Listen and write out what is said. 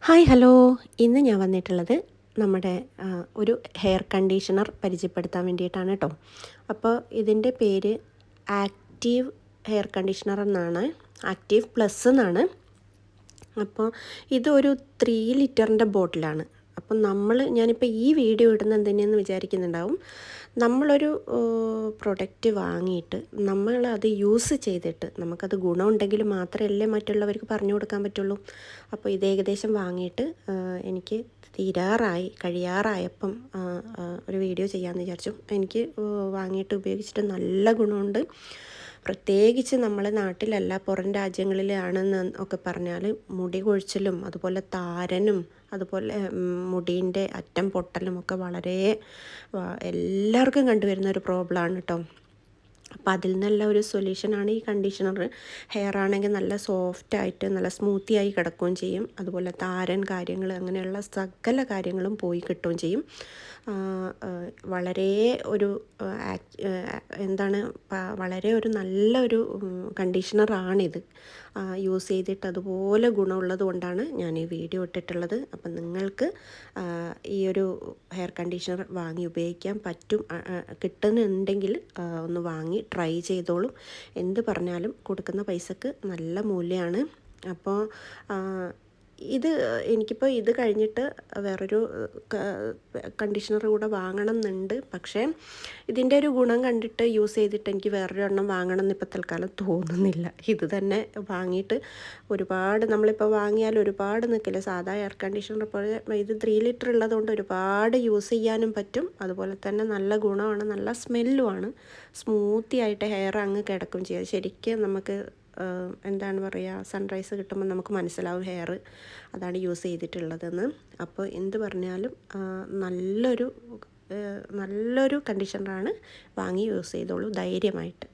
Hi hello. ഇന്ന് ഞാൻ വന്നിട്ടുള്ളത് നമ്മുടെ ഒരു ഹെയർ കണ്ടീഷണർ പരിചയപ്പെടുത്താൻ വേണ്ടിയിട്ടാണ് കേട്ടോ. അപ്പോൾ ഇതിൻ്റെ പേര് ആക്റ്റീവ് ഹെയർ കണ്ടീഷണർ എന്നാണ്, ആക്റ്റീവ് പ്ലസ് എന്നാണ്. അപ്പോൾ ഇതൊരു 3 ലിറ്ററിൻ്റെ ബോട്ടിലാണ്. അപ്പം ഞാനിപ്പോൾ ഈ വീഡിയോ ഇടുന്നത് എന്തിനാന്ന് വിചാരിക്കുന്നുണ്ടാവും. നമ്മളൊരു പ്രൊഡക്റ്റ് വാങ്ങിയിട്ട് നമ്മളത് യൂസ് ചെയ്തിട്ട് നമുക്കത് ഗുണമുണ്ടെങ്കിൽ മാത്രമല്ലേ മറ്റുള്ളവർക്ക് പറഞ്ഞു കൊടുക്കാൻ പറ്റുള്ളൂ. അപ്പോൾ ഇത് ഏകദേശം വാങ്ങിയിട്ട് എനിക്ക് കഴിയാറായപ്പം ഒരു വീഡിയോ ചെയ്യാമെന്ന് വിചാരിച്ചു. എനിക്ക് വാങ്ങിയിട്ട് ഉപയോഗിച്ചിട്ട് നല്ല ഗുണമുണ്ട്. പ്രത്യേകിച്ച് നമ്മളെ നാട്ടിലല്ല, പുറം രാജ്യങ്ങളിലാണെന്ന് ഒക്കെ പറഞ്ഞാൽ മുടി കൊഴിച്ചിലും അതുപോലെ താരനും അതുപോലെ മുടീൻ്റെ അറ്റം പൊട്ടലും ഒക്കെ വളരെ എല്ലാവർക്കും കണ്ടുവരുന്ന ഒരു പ്രോബ്ലമാണ് കേട്ടോ. അപ്പോൾ അതിൽ നിന്നുള്ള ഒരു സൊല്യൂഷനാണ് ഈ കണ്ടീഷണർ. ഹെയർ ആണെങ്കിൽ നല്ല സോഫ്റ്റായിട്ട് നല്ല സ്മൂത്തി ആയി കിടക്കുകയും ചെയ്യും. അതുപോലെ താരൻ കാര്യങ്ങൾ അങ്ങനെയുള്ള സകല കാര്യങ്ങളും പോയി കിട്ടുകയും ചെയ്യും. വളരെ ഒരു വളരെ ഒരു നല്ലൊരു കണ്ടീഷണറാണിത്. യൂസ് ചെയ്തിട്ട് അതുപോലെ ഗുണമുള്ളത് കൊണ്ടാണ് ഞാൻ ഈ വീഡിയോ ഇട്ടിട്ടുള്ളത്. അപ്പം നിങ്ങൾക്ക് ഈ ഒരു ഹെയർ കണ്ടീഷണർ വാങ്ങി ഉപയോഗിക്കാൻ കിട്ടുന്നുണ്ടെങ്കിൽ ഒന്ന് വാങ്ങി ട്രൈ ചെയ്തോളൂ. എന്ത് പറഞ്ഞാലും കൊടുക്കുന്ന പൈസക്ക് നല്ല മൂല്യമാണ്. അപ്പോൾ എനിക്കിപ്പോൾ ഇത് കഴിഞ്ഞിട്ട് വേറൊരു കണ്ടീഷണർ കൂടെ വാങ്ങണം എന്നുണ്ട്. പക്ഷേ ഇതിൻ്റെ ഒരു ഗുണം കണ്ടിട്ട് യൂസ് ചെയ്തിട്ട് എനിക്ക് വേറൊരു എണ്ണം വാങ്ങണം എന്ന് ഇപ്പോൾ തൽക്കാലം തോന്നുന്നില്ല. ഇത് തന്നെ വാങ്ങിയിട്ട് നമ്മളിപ്പോൾ വാങ്ങിയാൽ ഒരുപാട് നിൽക്കില്ല. സാധാ എയർ കണ്ടീഷണർ പോലെ ഇത് 3 ലിറ്റർ ഉള്ളതുകൊണ്ട് ഒരുപാട് യൂസ് ചെയ്യാനും പറ്റും. അതുപോലെ തന്നെ നല്ല ഗുണമാണ്, നല്ല സ്മെല്ലുമാണ്. സ്മൂത്തി ആയിട്ട് ഹെയർ അങ്ങ് കിടക്കും ചെയ്യും. ശരിക്കും നമുക്ക് എന്താണ് പറയുക, സൺറൈസ് കിട്ടുമ്പോൾ നമുക്ക് മനസ്സിലാവും ഹെയർ അതാണ് യൂസ് ചെയ്തിട്ടുള്ളതെന്ന്. അപ്പോൾ എന്ത് പറഞ്ഞാലും നല്ലൊരു കണ്ടീഷണറാണ്. വാങ്ങി യൂസ് ചെയ്തോളൂ ധൈര്യമായിട്ട്.